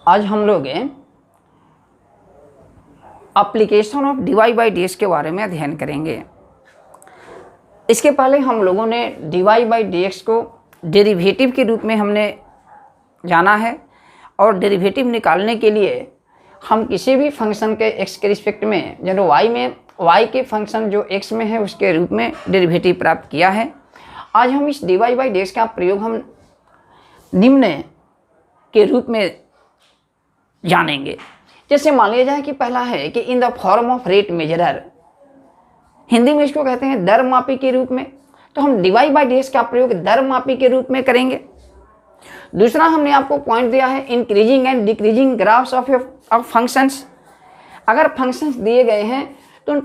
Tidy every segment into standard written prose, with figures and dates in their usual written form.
आज हम लोग application of dy by D के बारे में अध्ययन करेंगे। इसके पहले हम लोगों ने dy बाई डी को डेरिवेटिव के रूप में हमने जाना है और डेरिवेटिव निकालने के लिए हम किसी भी फंक्शन के x के रिस्पेक्ट में जो y में y के फंक्शन जो x में है उसके रूप में डेरिवेटिव प्राप्त किया है। आज हम इस dy बाई डी का प्रयोग हम निम्न के रूप में जानेंगे। जैसे मान लिया जाए कि पहला है कि in the form of rate measurer, Hindi में इसको कहते हैं दर मापी के रूप में, तो हम dy बाई डी का प्रयोग दर मापी के रूप में करेंगे। दूसरा हमने आपको पॉइंट दिया है increasing and decreasing graphs of functions. अगर फंक्शंस दिए गए हैं तो उन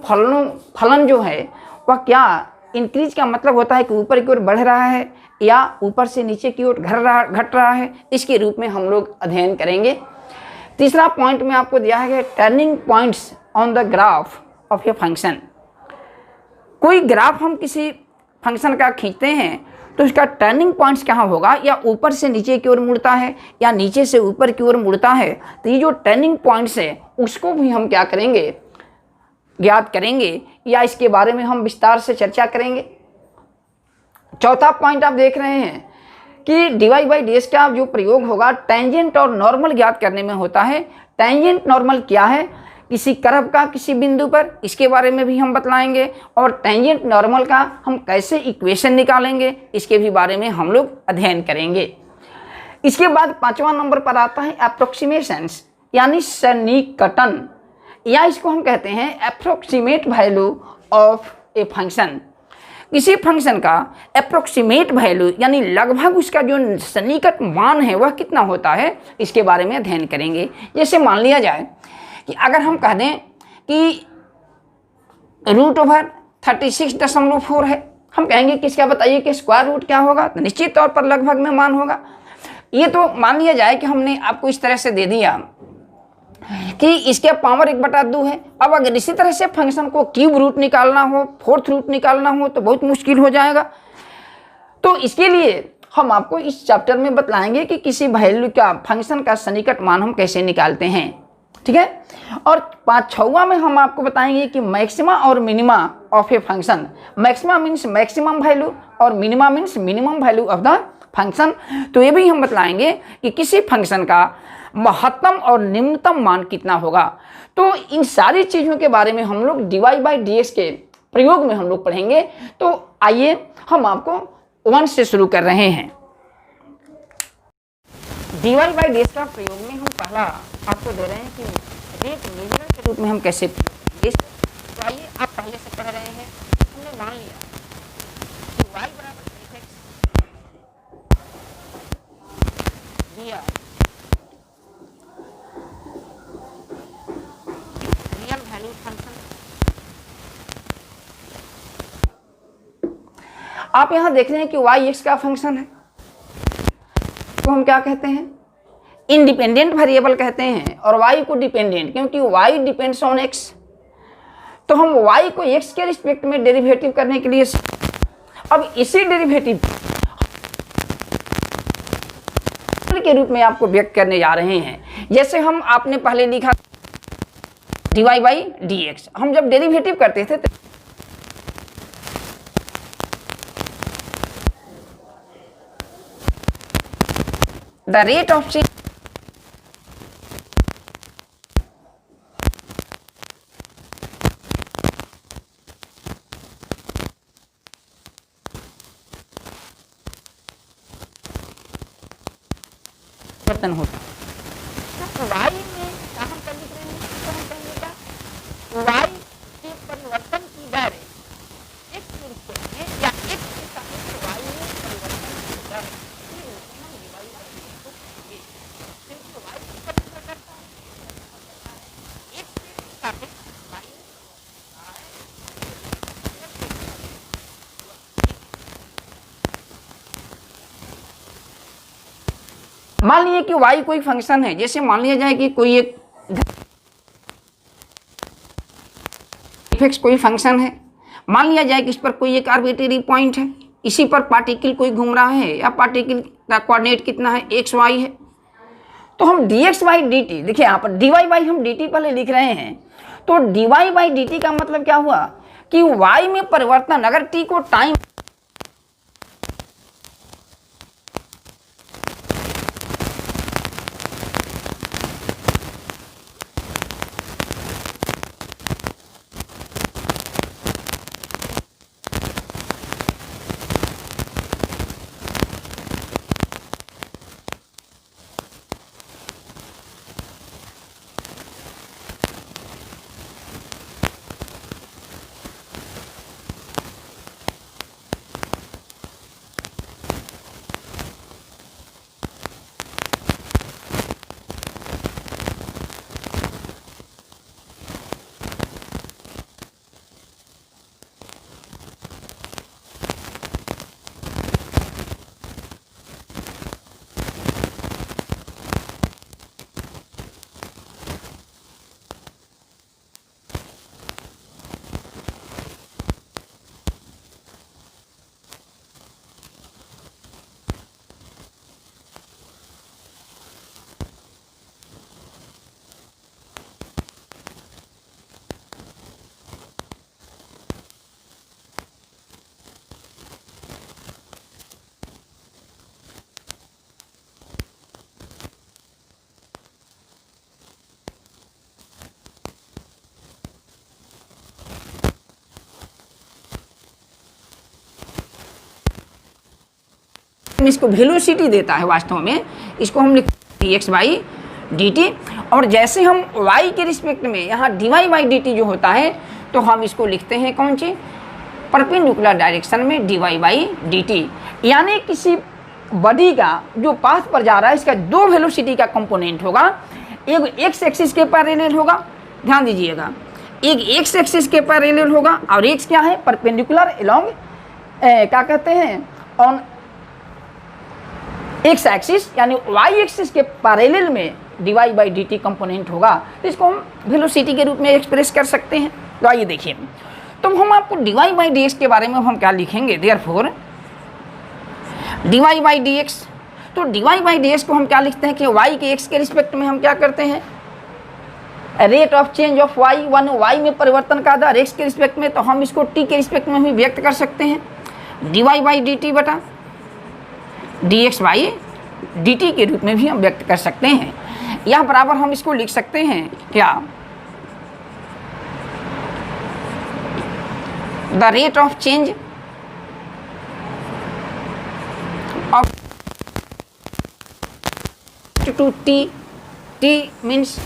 फलन जो है वह क्या, इंक्रीज का मतलब होता है कि ऊपर की ओर बढ़ रहा है या ऊपर से नीचे की ओर घट रहा है, इसके रूप में हम लोग अध्ययन करेंगे। तीसरा पॉइंट में आपको दिया है कि turning points on the graph of a function. कोई ग्राफ हम किसी फंक्शन का खींचते हैं तो उसका टर्निंग पॉइंट्स कहाँ होगा, या ऊपर से नीचे की ओर मुड़ता है या नीचे से ऊपर की ओर मुड़ता है, तो ये जो टर्निंग पॉइंट्स है उसको भी हम क्या करेंगे, ज्ञात करेंगे या इसके बारे में हम विस्तार से चर्चा करेंगे। चौथा पॉइंट आप देख रहे हैं कि dy बाई डी का जो प्रयोग होगा टेंजेंट और नॉर्मल ज्ञात करने में होता है। टेंजेंट नॉर्मल क्या है, किसी कर्व का किसी बिंदु पर, इसके बारे में भी हम बतलाएंगे, और टेंजेंट नॉर्मल का हम कैसे इक्वेशन निकालेंगे इसके भी बारे में हम लोग अध्ययन करेंगे। इसके बाद 5वां नंबर पर आता है अप्रोक्सीमेशंस यानी सन्निकटन, या इसको हम कहते हैं approximate value of a function. किसी फंक्शन का अप्रोक्सीमेट वैल्यू यानी लगभग उसका जो सन्निकट मान है वह कितना होता है, इसके बारे में अध्ययन करेंगे। जैसे मान लिया जाए कि अगर हम कह दें कि √36.4 है, हम कहेंगे कि इसका बताइए कि स्क्वायर रूट क्या होगा, तो निश्चित तौर पर लगभग में मान होगा। ये तो मान लिया जाए कि हमने आपको इस तरह से दे दिया कि इसके पावर 1/2 है। अब अगर इसी तरह से फंक्शन को क्यूब रूट निकालना हो, फोर्थ रूट निकालना हो तो बहुत मुश्किल हो जाएगा। तो इसके लिए हम आपको इस चैप्टर में बतलाएंगे कि किसी वैल्यू का फंक्शन का सन्निकट मान हम कैसे निकालते हैं, ठीक है। और 5वां में हम आपको बताएंगे कि मैक्सिमा और minima of a function. Maxima means maximum value और minima means minimum value of the function. तो ये भी हम बतलाएंगे कि किसी फंक्शन का महत्तम और निम्नतम मान कितना होगा। तो इन सारी चीज़ों के बारे में हम लोग dy बाई डी के प्रयोग में हम लोग पढ़ेंगे। तो आइए हम आपको 1 से शुरू कर रहे हैं। dy बाई डी का प्रयोग में हम पहला आपको दे रहे हैं कि रेट मेजरर के रूप में हम कैसे प्रयोग। तो आइए आप पहले से पढ़ रहे हैं। हमने मान लिया कि y बराबर f(x) दिया रियल वैल्यू फंक्शन। आप यहां देख रहे हैं कि y x का फंक्शन है, तो हम क्या कहते हैं, इंडिपेंडेंट वेरिएबल कहते हैं, और y को डिपेंडेंट, क्योंकि y डिपेंड्स ऑन x। तो हम y को x के रिस्पेक्ट में डेरिवेटिव करने के लिए अब इसी डेरिवेटिव के रूप में आपको व्यक्त करने जा रहे हैं। जैसे हम आपने पहले लिखा dy बाई डी, हम जब डेरिवेटिव करते थे द रेट ऑफ चेंज परिवर्तन होता है। तो y में क्या हम कर लिख रहे हैं, तो हम कहेंगे क्या, y के परिवर्तन की दर x के रिस्पेक्ट में या x के सापेक्ष y में परिवर्तन की दर, ये होते हैं dy बाई डी को कहेंगे। क्योंकि y किसका निर्भर करता है, x के सापेक्ष y मान लीजिए कि y कोई फंक्शन है। जैसे मान लिया जाए कि कोई एक f(x) कोई फंक्शन है, मान लिया जाए कि इस पर कोई एक आर्बिट्रेरी पॉइंट है, इसी पर पार्टिकल कोई घूम रहा है या पार्टिकल का कोऑर्डिनेट कितना है, x y है। तो हम dx बाई डी टी, देखिए यहाँ पर dy बाई हम dt पहले लिख रहे हैं, तो dy बाई dt का मतलब क्या हुआ कि y में परिवर्तन, अगर t को टाइम इसको वेलोसिटी देता है, वास्तव में इसको हम लिखते हैं dx बाई dt, और जैसे हम y के रिस्पेक्ट में यहाँ dy बाई dt जो होता है तो हम इसको लिखते हैं कौन सी, परपेंडिकुलर डायरेक्शन में dy बाई dt, यानी किसी बॉडी का जो पाथ पर जा रहा है इसका दो वेलोसिटी का कंपोनेंट होगा, एक एक्स एक्सिस के पैरेलल होगा, ध्यान दीजिएगा, एक एक्स एक्सिस के पैरेलल होगा और एक क्या है, परपेंडिकुलर अलोंग क्या कहते हैं, ऑन एक्स एक्सिस, यानी वाई एक्सिस के पैरेलल में dy बाई dt कंपोनेंट होगा, तो इसको हम वेलोसिटी के रूप में एक्सप्रेस कर सकते हैं। तो आइए देखिए, तो हम आपको dy बाई dx के बारे में हम क्या लिखेंगे, देयरफॉर dy बाई dx, तो dy बाई dx को हम क्या लिखते हैं कि y के x के रिस्पेक्ट में हम क्या करते हैं, rate of change of y, one y में परिवर्तन का दर x के रिस्पेक्ट में, तो हम इसको t के रिस्पेक्ट में भी व्यक्त कर सकते हैं, dy बाई dt बटा dx बाई dt के रूप में भी हम व्यक्त कर सकते हैं। यह बराबर हम इसको लिख सकते हैं क्या, the rate of change of to t, t means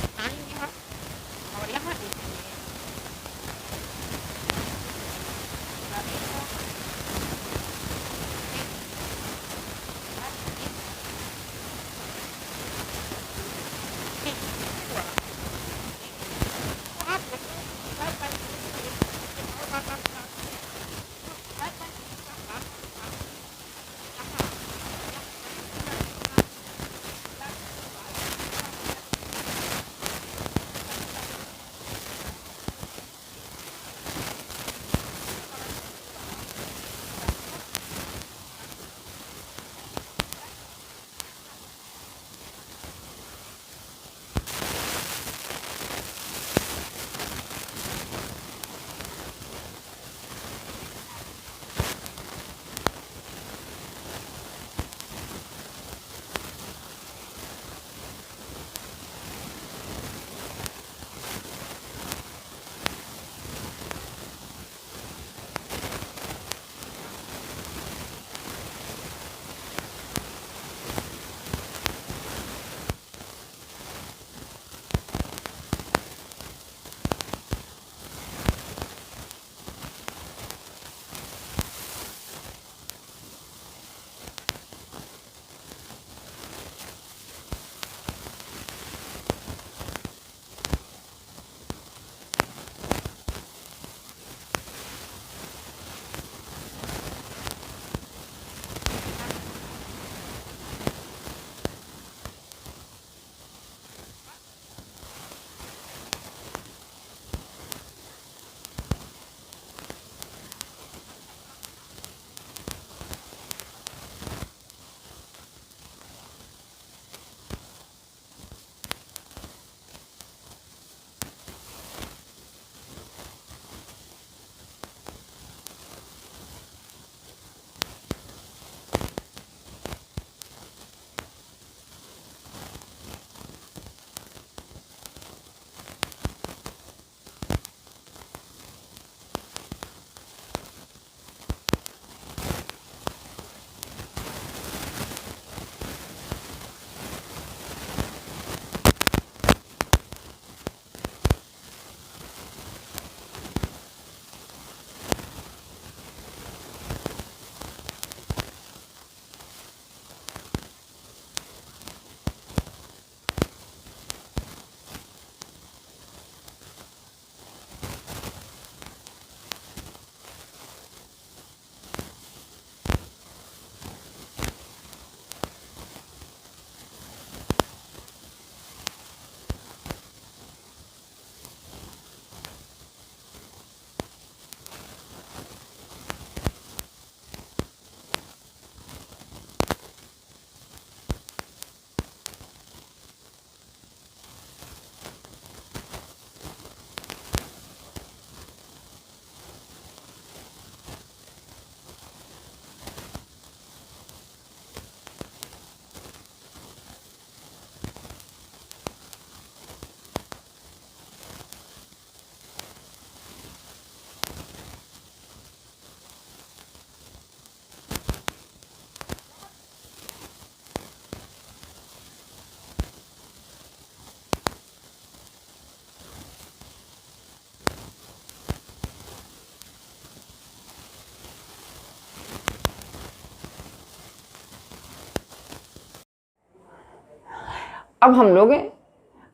अब हम लोग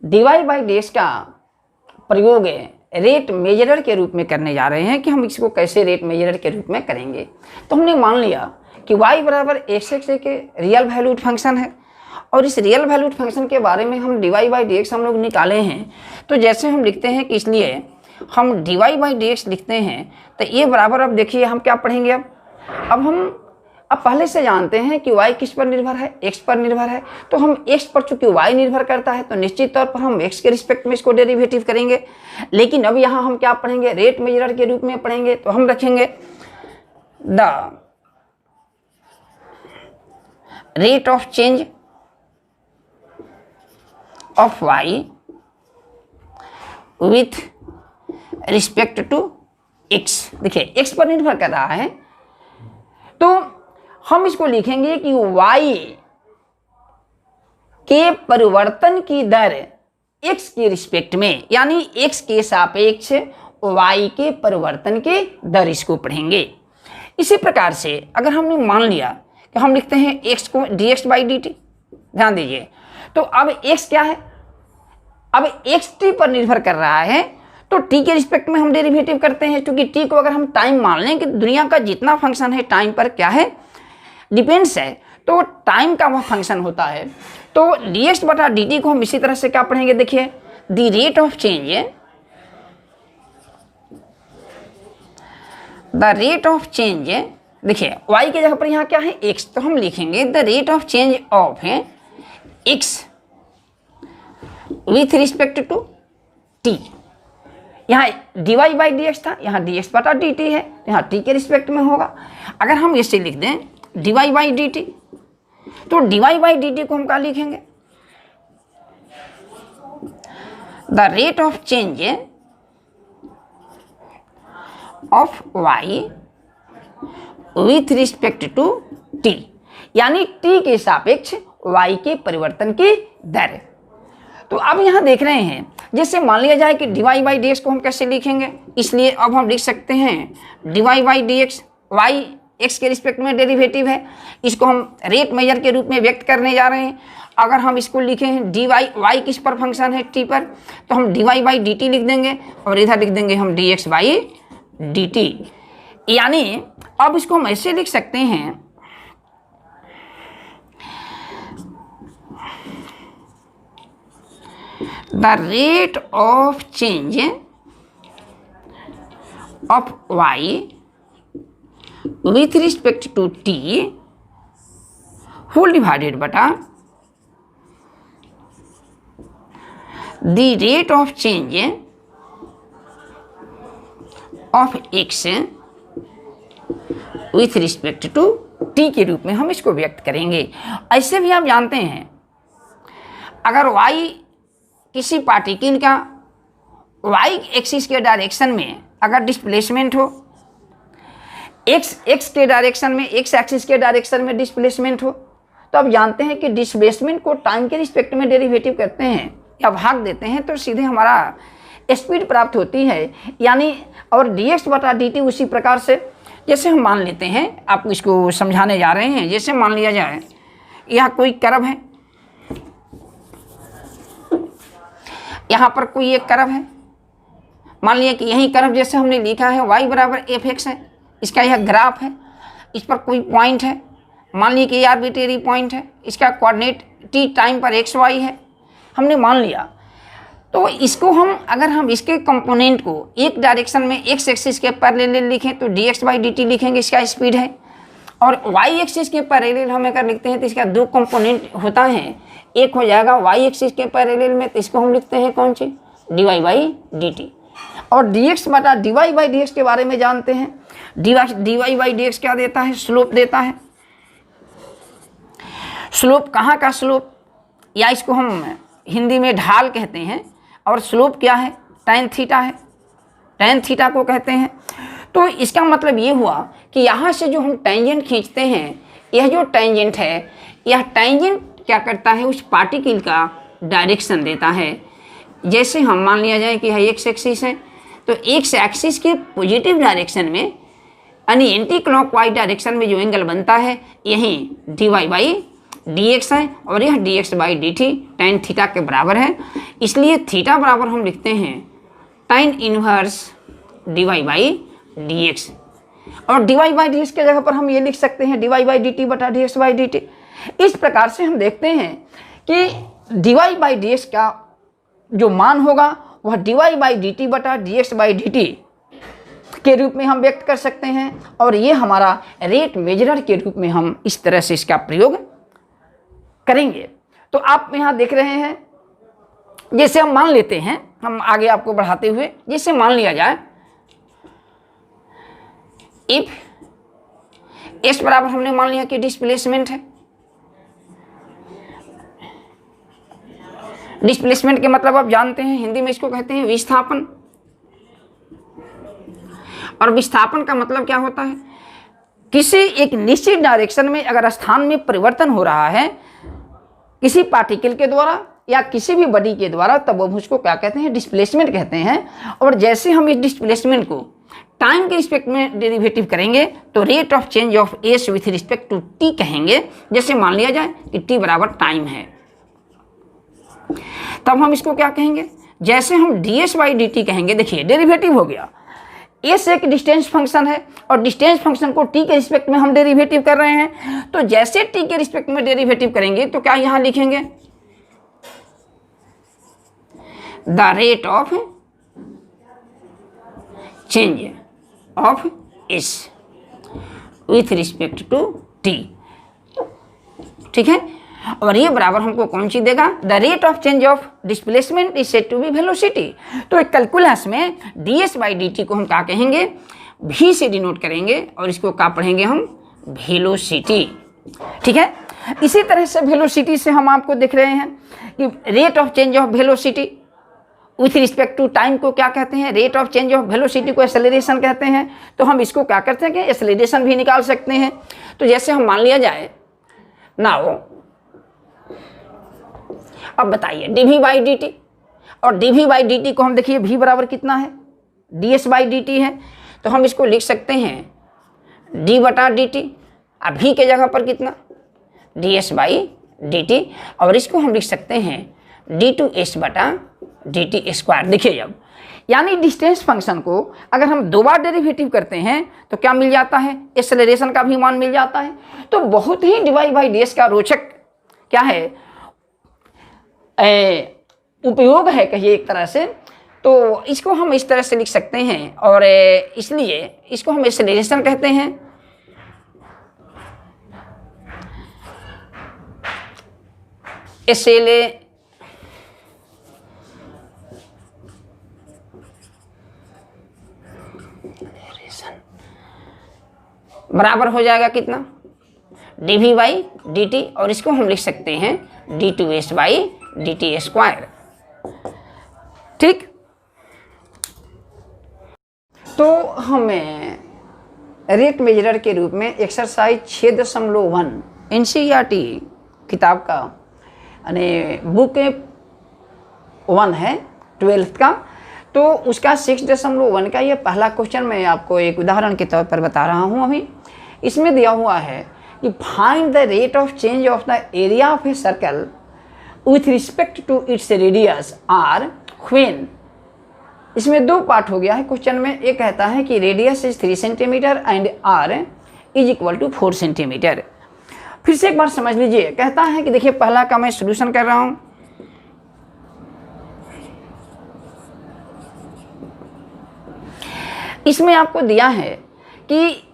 डिवाई बाई डी एक्स का प्रयोग रेट मेजरर के रूप में करने जा रहे हैं कि हम इसको कैसे रेट मेजरर के रूप में करेंगे। तो हमने मान लिया कि y बराबर एक्स एक्स एक रियल वैल्यूड फंक्शन है और इस रियल वैल्यूड फंक्शन के बारे में हम डिवाई बाई डी एक्स हम लोग निकाले हैं। तो जैसे हम लिखते हैं कि इसलिए हम डिवाई बाई डी एक्स लिखते हैं तो ये बराबर, अब देखिए हम क्या पढ़ेंगे। अब हम पहले से जानते हैं कि y किस पर निर्भर है, x पर निर्भर है। तो हम x पर चूंकि y निर्भर करता है तो निश्चित तौर पर हम x के रिस्पेक्ट में इसको डेरिवेटिव करेंगे। लेकिन अब यहाँ हम क्या पढ़ेंगे, रेट मेजरर के रूप में पढ़ेंगे। तो हम रखेंगे the rate of change of y with respect to x। देखिए x पर निर्भर कर रहा है तो हम इसको लिखेंगे कि y के परिवर्तन की दर x के रिस्पेक्ट में, यानी x के सापेक्ष y के परिवर्तन की दर, इसको पढ़ेंगे। इसी प्रकार से अगर हमने मान लिया कि हम लिखते हैं x को dx बाई dt, ध्यान दीजिए। तो अब x क्या है, अब x t पर निर्भर कर रहा है तो t के रिस्पेक्ट में हम डेरिवेटिव करते हैं, क्योंकि t को अगर हम टाइम मान लें कि दुनिया का जितना फंक्शन है टाइम पर क्या है, डिपेंड्स है, तो टाइम का वह फंक्शन होता है। तो dx बटा dt को हम इसी तरह से क्या पढ़ेंगे, देखिए the rate of change, the rate of change, देखिए y के जगह पर यहाँ क्या है x, तो हम लिखेंगे the rate of change of x with respect to t। यहाँ dy बाई डी एक्स था, यहाँ dx बटा dt है, यहाँ t के रिस्पेक्ट में होगा। अगर हम इसे लिख दें dy बाई dt, तो dy बाई dt को हम क्या लिखेंगे, the rate of change of y with respect to t, यानी t के सापेक्ष y के परिवर्तन की दर। तो अब यहाँ देख रहे हैं, जैसे मान लिया जाए कि डिवाई बाई डी एक्स को हम कैसे लिखेंगे, इसलिए अब हम लिख सकते हैं D Y by D X, Y X के रिस्पेक्ट में डेरिवेटिव है, इसको हम रेट मेजर के रूप में व्यक्त करने जा रहे हैं। अगर हम इसको लिखें डी वाई किस पर फंक्शन है, टी पर, तो हम डिवाई बाई डी टी लिख देंगे और इधर लिख देंगे हम D x by D T. यानी अब इसको हम ऐसे लिख सकते हैं the rate of change of y with respect to t whole divided बटा the rate of change of x with respect to t के रूप में हम इसको व्यक्त करेंगे। ऐसे भी आप जानते हैं, अगर y किसी पार्टिकल का y एक्सिस के डायरेक्शन में अगर डिस्प्लेसमेंट हो, x के डायरेक्शन में, x एक्सिस के डायरेक्शन में डिस्प्लेसमेंट हो, तो आप जानते हैं कि डिस्प्लेसमेंट को टाइम के रिस्पेक्ट में डेरिवेटिव करते हैं या भाग देते हैं तो सीधे हमारा स्पीड प्राप्त होती है। यानी और dx बटा dt उसी प्रकार से, जैसे हम मान लेते हैं, आप इसको समझाने जा रहे हैं। जैसे मान लिया जाए यह कोई कर्व है, यहाँ पर कोई एक कर्व है, मान लिया कि यही कर्व जैसे हमने लिखा है y बराबर एफ एक्स है, इसका यह ग्राफ है, इस पर कोई पॉइंट है, मान लिया कि ये आर्बिट्रेरी पॉइंट है, इसका कोऑर्डिनेट t टाइम पर एक्स वाई है, हमने मान लिया। तो इसको हम अगर हम इसके कंपोनेंट को एक डायरेक्शन में x एक्सिस के पैरेलल लिखें तो dx बाई dt लिखेंगे, इसका स्पीड है। और y एक्सिस के पैरेलल हम अगर लिखते हैं तो इसका दो कंपोनेंट होता है, एक हो जाएगा y एक्सिस के पैरेलल में, तो इसको हम लिखते हैं कौन सी, dy बाई dt। और dx बटा dy बाई dx के बारे में जानते हैं, dy बाई dx क्या देता है, स्लोप देता है। स्लोप कहाँ का स्लोप, या इसको हम हिंदी में ढाल कहते हैं, और स्लोप क्या है, tan थीटा है, tan थीटा को कहते हैं। तो इसका मतलब ये हुआ कि यहाँ से जो हम टेंजेंट खींचते हैं, यह जो टेंजेंट है, यह टेंजेंट क्या करता है, उस पार्टिकल का डायरेक्शन देता है। जैसे हम मान लिया जाए कि यह एक्स एक्सिस है, तो एक्स एक्सिस के पॉजिटिव डायरेक्शन में यानी एंटी क्लॉकवाइज डायरेक्शन में जो एंगल बनता है, यही dy बाई dx है और यह dx by dt tan theta के बराबर है, इसलिए थीटा बराबर हम लिखते हैं tan inverse dy by dx, और dy बाई dx के जगह पर हम ये लिख सकते हैं dy बाई dt बटा dx बाई dt। इस प्रकार से हम देखते हैं कि dy बाई dx का जो मान होगा वह dy बाई dt बटा dx बाई dt के रूप में हम व्यक्त कर सकते हैं, और ये हमारा रेट मेजरर के रूप में हम इस तरह से इसका प्रयोग करेंगे। तो आप यहाँ देख रहे हैं, जैसे हम मान लेते हैं, हम आगे आपको बढ़ाते हुए जैसे मान लिया जाए इफ s बराबर हमने मान लिया कि डिस्प्लेसमेंट है। डिस्प्लेसमेंट के मतलब आप जानते हैं, हिंदी में इसको कहते हैं विस्थापन, और विस्थापन का मतलब क्या होता है, किसी एक निश्चित डायरेक्शन में अगर स्थान में परिवर्तन हो रहा है किसी पार्टिकल के द्वारा या किसी भी बॉडी के द्वारा, तब हम उसको क्या कहते हैं, डिस्प्लेसमेंट कहते हैं। और जैसे हम इस डिस्प्लेसमेंट को टाइम के रिस्पेक्ट में डेरिवेटिव करेंगे तो rate of change of S with respect to T कहेंगे। जैसे मान लिया जाए कि टी बराबर टाइम है, तब हम इसको क्या कहेंगे, जैसे हम ds बाई डी टी कहेंगे, देखिए डेरिवेटिव हो गया, एस एक डिस्टेंस फंक्शन है और डिस्टेंस फंक्शन को टी के रिस्पेक्ट में हम डेरिवेटिव कर रहे हैं, तो जैसे टी के रिस्पेक्ट में डेरिवेटिव करेंगे तो क्या यहां लिखेंगे, the rate of change of S with respect to T, ठीक है। और ये बराबर हमको कौन सी देगा, the rate of change of displacement is said to be velocity. तो कैलकुलस में ds बाई डी टी को हम क्या कहेंगे, v से डिनोट करेंगे और इसको क्या पढ़ेंगे हम, वेलोसिटी, ठीक है। इसी तरह से वेलोसिटी से हम आपको देख रहे हैं कि rate of change of velocity with respect to time को क्या कहते हैं, rate of change of velocity को एक्सेलरेशन कहते हैं। तो हम इसको क्या करते हैं कि एक्सेलरेशन भी निकाल सकते हैं। तो जैसे हम मान लिया जाए ना हो, अब बताइए dv बाई डी टी, और dv बाई डी टी को हम देखिए v बराबर कितना है, ds बाई डी टी है, तो हम इसको लिख सकते हैं d बटा डी टी, अब v के जगह पर कितना, ds बाई डी टी, और इसको हम लिख सकते हैं d2s बटा डी टी स्क्वायर। देखिए अब यानी डिस्टेंस फंक्शन को अगर हम दो बार डेरिवेटिव करते हैं तो क्या मिल जाता है, एक्सेलरेशन का भी मान मिल जाता है। तो बहुत ही dy बाई ds का रोचक क्या है, उपयोग है कहिए एक तरह से। तो इसको हम इस तरह से लिख सकते हैं, और इसलिए इसको हम एक्सेलरेशन कहते हैं। बराबर हो जाएगा कितना, dv बाई डी टी, और इसको हम लिख सकते हैं d2s by D T square, ठीक। तो हमें रेट मेजरर के रूप में एक्सरसाइज 6.1 NCERT किताब का यानी बुक 1 है 12th का, तो उसका 6.1 का ये पहला क्वेश्चन मैं आपको एक उदाहरण के तौर पर बता रहा हूँ। अभी इसमें दिया हुआ है कि find the rate of change of the area of a circle with respect to its radius R when. इसमें दो पार्ट हो गया है क्वेश्चन में। एक कहता है कि radius is 3 centimetre and R is equal to 4 centimetre. फिर से एक बार समझ लीजिए, कहता है कि देखिए पहला का मैं सॉल्यूशन कर रहा हूं। इसमें आपको दिया है कि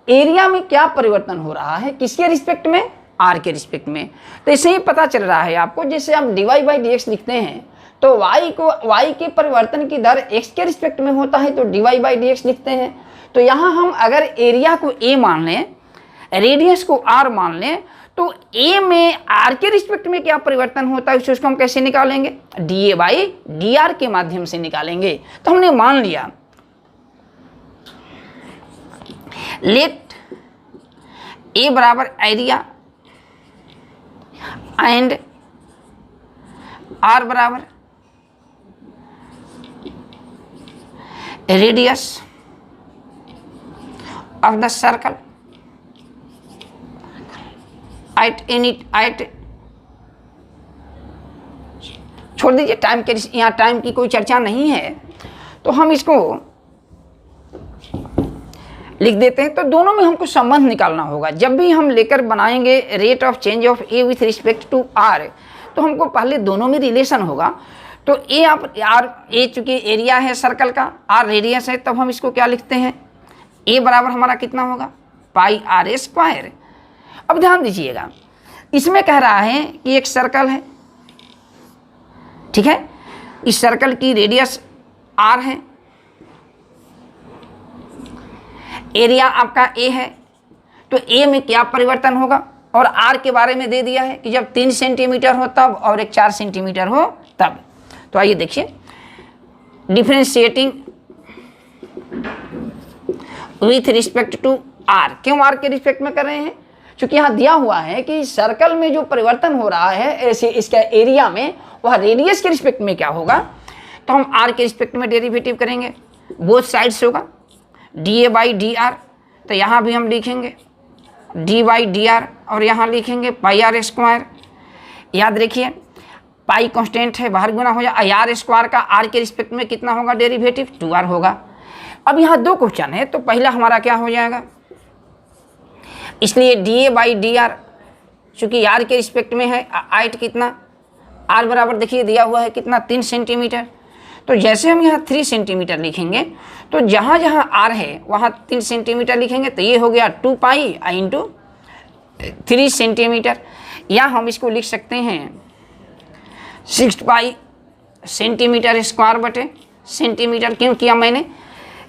एरिया में क्या परिवर्तन हो रहा है, किसके रिस्पेक्ट में, आर के रिस्पेक्ट में। तो इससे ही पता चल रहा है आपको, जैसे आप dy बाई डी एक्स लिखते हैं तो y के परिवर्तन की दर x के रिस्पेक्ट में होता है, तो dy बाई डी एक्स लिखते हैं। तो यहाँ हम अगर एरिया को a मान लें, रेडियस को r मान लें, तो a में r के रिस्पेक्ट में क्या परिवर्तन होता है उसको हम कैसे निकालेंगे, dA बाई डी आर के माध्यम से निकालेंगे। तो हमने मान लिया लेट a बराबर एरिया एंड r बराबर radius of the circle eight छोड़ दीजिए, टाइम के यहाँ टाइम की कोई चर्चा नहीं है, तो हम इसको लिख देते हैं। तो दोनों में हमको संबंध निकालना होगा। जब भी हम लेकर बनाएंगे rate of change of A with respect to R, तो हमको पहले दोनों में रिलेशन होगा। तो ए आप आर, ए चूंकि एरिया है सर्कल का, आर रेडियस है, तब हम इसको क्या लिखते हैं, ए बराबर हमारा कितना होगा, पाई आर स्क्वायर। अब ध्यान दीजिएगा, इसमें कह रहा है कि एक सर्कल है, ठीक है, इस सर्कल की रेडियस आर है, एरिया आपका ए है, तो ए में क्या परिवर्तन होगा, और आर के बारे में दे दिया है कि जब 3 सेंटीमीटर हो तब और एक 4 सेंटीमीटर हो तब। तो आइए देखिए, differentiating with respect to R. क्यों आर के रिस्पेक्ट में कर रहे हैं, क्योंकि यहाँ दिया हुआ है कि सर्कल में जो परिवर्तन हो रहा है ऐसे इसका एरिया में, वह रेडियस के रिस्पेक्ट में क्या होगा। तो हम आर के रिस्पेक्ट में डेरिवेटिव करेंगे, बोथ साइड्स होगा D A by D are. तो यहाँ भी हम लिखेंगे डी बाई डी आर, और यहाँ लिखेंगे पाई आर स्क्वायर। याद रखिए, पाई कांस्टेंट है, बाहर गुना हो जाए, आर स्क्वायर का आर के रिस्पेक्ट में कितना होगा डेरिवेटिव, 2r होगा। अब यहाँ 2 क्वेश्चन है, तो पहला हमारा क्या हो जाएगा, इसलिए D A by D are, चूँकि आर के रिस्पेक्ट में है, आइट कितना, आर बराबर देखिए दिया हुआ है कितना, 3 सेंटीमीटर। तो जैसे हम यहाँ 3 सेंटीमीटर लिखेंगे, तो जहाँ जहाँ आर है वहाँ 3 सेंटीमीटर लिखेंगे, तो ये हो गया 2 पाई इंटू 3 सेंटीमीटर, या हम इसको लिख सकते हैं 6 पाई सेंटीमीटर स्क्वायर बटे सेंटीमीटर। क्यों किया मैंने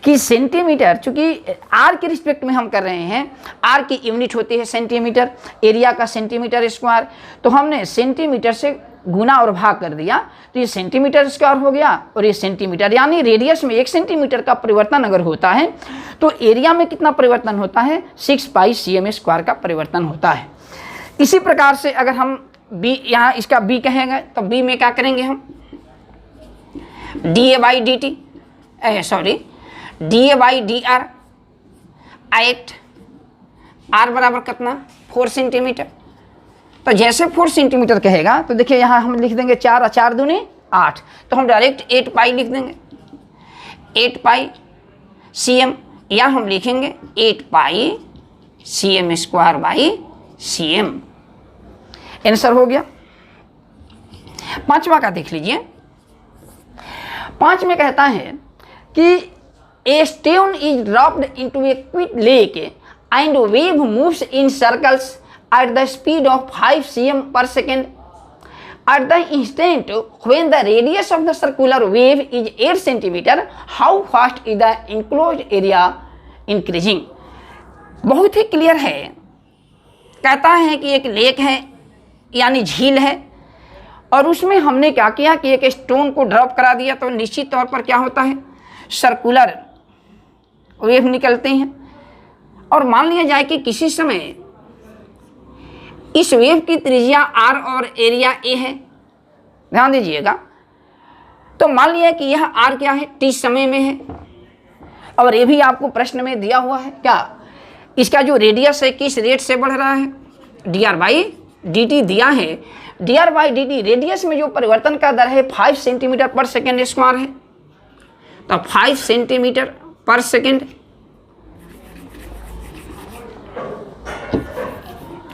कि सेंटीमीटर, चूँकि आर के रिस्पेक्ट में हम कर रहे हैं, आर की यूनिट होती है सेंटीमीटर, एरिया का सेंटीमीटर स्क्वायर, तो हमने सेंटीमीटर से गुना और भाग कर दिया, तो ये सेंटीमीटर स्क्वायर हो गया और ये सेंटीमीटर, यानी रेडियस में 1 सेंटीमीटर का परिवर्तन अगर होता है तो एरिया में कितना परिवर्तन होता है, 6 पाई cm स्क्वायर का परिवर्तन होता है। इसी प्रकार से अगर हम बी, यहाँ इसका बी कहेंगे, तो बी में क्या करेंगे हम, D A by D T, sorry D A by D R, at R बराबर कितना, 4 सेंटीमीटर। तो जैसे 4 सेंटीमीटर कहेगा, तो देखिए यहाँ हम लिख देंगे 4 और 4 दूनी 8, तो हम डायरेक्ट 8 पाई लिख देंगे, 8 पाई cm, या हम लिखेंगे 8 पाई cm square by cm। Answer हो गया। 5वां का देख लीजिए, 5 में कहता है कि a stone is dropped into a quick lake and wave moves in circles at the speed of 5 cm per second. At the instant when the radius of the circular wave is 8 centimeter, how fast is the enclosed area increasing? बहुत ही clear है। कहता है कि एक lake है यानी झील है, और उसमें हमने क्या किया कि एक स्टोन को ड्रॉप करा दिया, तो निश्चित तौर पर क्या होता है, सर्कुलर वेव निकलते हैं। और मान लिया जाए कि किसी समय इस वेव की त्रिज्या r और एरिया a है, ध्यान दीजिएगा। तो मान लिया कि यह r क्या है, t समय में है, और ये भी आपको प्रश्न में दिया हुआ है क्या, इसका जो रेडियस है किस रेट से बढ़ रहा है, dr बाई dt दिया है। dr बाई dt रेडियस में जो परिवर्तन का दर है 5 सेंटीमीटर पर सेकेंड स्क्वायर है, तो 5 सेंटीमीटर पर सेकेंड।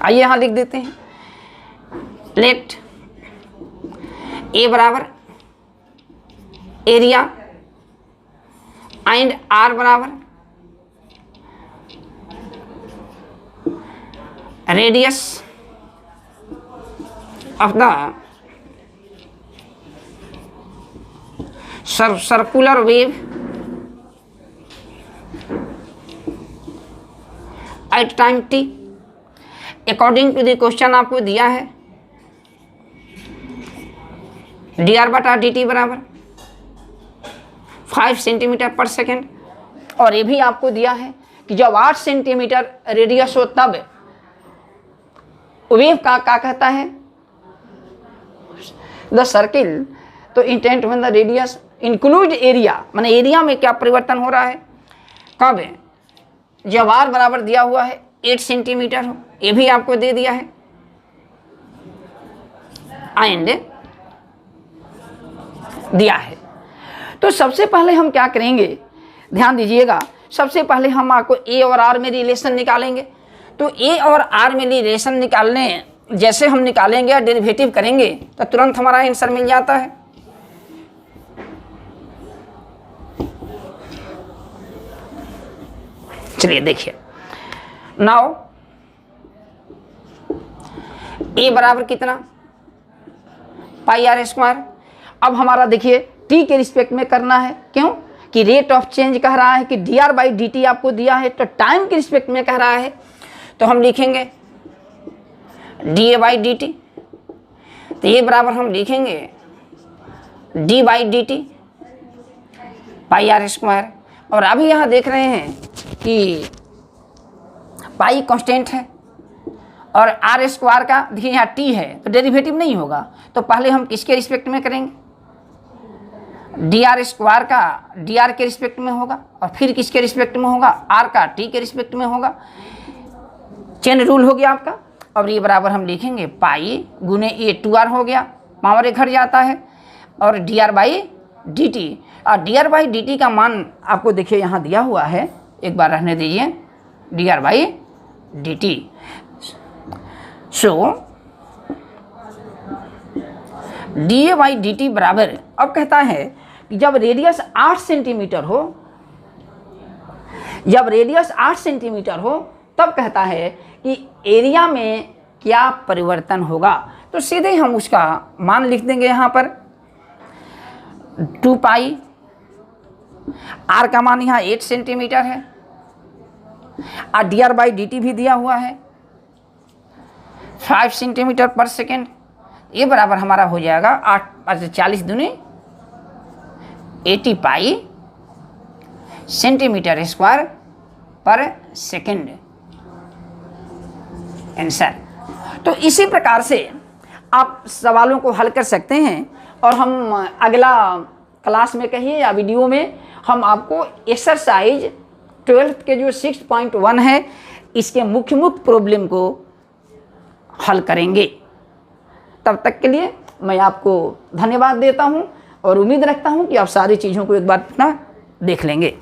आइए यहाँ लिख देते हैं, लेट ए बराबर एरिया एंड आर बराबर radius of the circular wave at time T. According to the question आपको दिया है डी आर बटा डी टी बराबर 5 सेंटीमीटर पर सेकेंड, और ये भी आपको दिया है कि जब 8 सेंटीमीटर रेडियस हो तब वेव का क्या कहता है, द सर्किल। तो intent one the radius include area, माने एरिया में क्या परिवर्तन हो रहा है, कब है, जब आर बराबर दिया हुआ है 8 सेंटीमीटर हो, ये भी आपको दे दिया है। एंड दिया है। तो सबसे पहले हम क्या करेंगे, ध्यान दीजिएगा, सबसे पहले हम आपको ए और आर में रिलेशन निकालेंगे। तो ए और आर में रिलेशन निकालने जैसे हम निकालेंगे और डेरिवेटिव करेंगे तो तुरंत हमारा आंसर मिल जाता है। चलिए देखिए, नाउ ए बराबर कितना, पाई आर स्क्वायर। अब हमारा देखिए टी के रिस्पेक्ट में करना है, क्यों कि रेट ऑफ चेंज कह रहा है कि D R by D T आपको दिया है, तो टाइम के रिस्पेक्ट में कह रहा है, तो हम लिखेंगे D A by D T. तो ये बराबर हम लिखेंगे D by D T pi R square. और अभी यहाँ देख रहे हैं कि पाई कांस्टेंट है और आर स्क्वायर का देखिए यहाँ टी है, तो डेरिवेटिव नहीं होगा, तो पहले हम किसके रिस्पेक्ट में करेंगे, डी आर स्क्वायर का डी आर के रिस्पेक्ट में होगा, और फिर किसके रिस्पेक्ट में होगा, आर का टी के रिस्पेक्ट में होगा। चेन रूल हो गया आपका। और ये बराबर हम लिखेंगे पाई गुने ए 2r हो गया, पावर घट जाता है, और D R by D T. और D R by D T का मान आपको देखिए यहाँ दिया हुआ है, एक बार रहने दीजिए, D R by D T. So D A by D T बराबर, अब कहता है कि जब रेडियस 8 सेंटीमीटर हो, जब रेडियस 8 सेंटीमीटर हो तब कहता है कि एरिया में क्या परिवर्तन होगा। तो सीधे हम उसका मान लिख देंगे यहाँ पर 2 पाई, आर का मान यहाँ 8 सेंटीमीटर है, और D R by D T भी दिया हुआ है 5 सेंटीमीटर पर सेकेंड। ये बराबर हमारा हो जाएगा 8 40 दूनी 80 पाई सेंटीमीटर स्क्वायर पर सेकेंड आंसर। तो इसी प्रकार से आप सवालों को हल कर सकते हैं। और हम अगला क्लास में कहिए या वीडियो में हम आपको एक्सरसाइज 12th के जो 6.1 है इसके मुख्य प्रॉब्लम को हल करेंगे। तब तक के लिए मैं आपको धन्यवाद देता हूं और उम्मीद रखता हूं कि आप सारी चीज़ों को एक बार पुनः देख लेंगे।